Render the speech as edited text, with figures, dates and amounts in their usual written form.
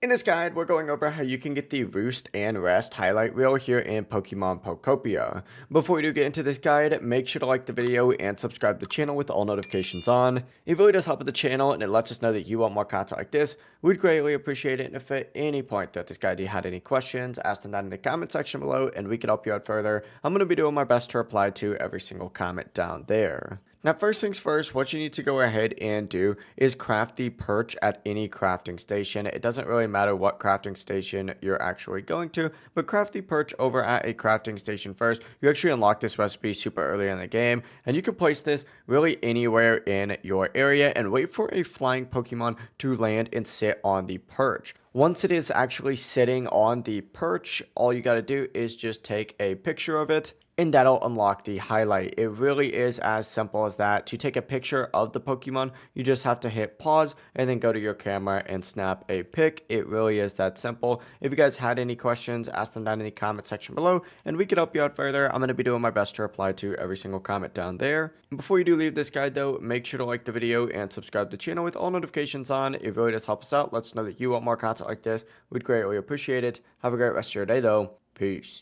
In this guide, we're going over how you can get the Roost and Rest highlight reel here in Pokemon Pokopia. Before we do get into this guide, make sure to like the video and subscribe to the channel with all notifications on. It really does help with the channel and it lets us know that you want more content like this. We'd greatly appreciate it, and if at any point throughout this guide you had any questions, ask them down in the comment section below and we can help you out further. I'm going to be doing my best to reply to every single comment down there. Now, first things first, what you need to go ahead and do is craft the perch at any crafting station. It doesn't really matter what crafting station you're actually going to, but craft the perch over at a crafting station first. You actually unlock this recipe super early in the game, and you can place this really anywhere in your area and wait for a flying Pokemon to land and sit on the perch. Once it is actually sitting on the perch, all you got to do is just take a picture of it, and that'll unlock the highlight. It really is as simple as that. To take a picture of the Pokemon, you just have to hit pause and then go to your camera and snap a pic. It really is that simple. If you guys had any questions, ask them down in the comment section below and we can help you out further. I'm going to be doing my best to reply to every single comment down there. And before you do leave this guide though, make sure to like the video and subscribe to the channel with all notifications on. It really does help us out. Let us know that you want more content like this. We'd greatly appreciate it. Have a great rest of your day though. Peace.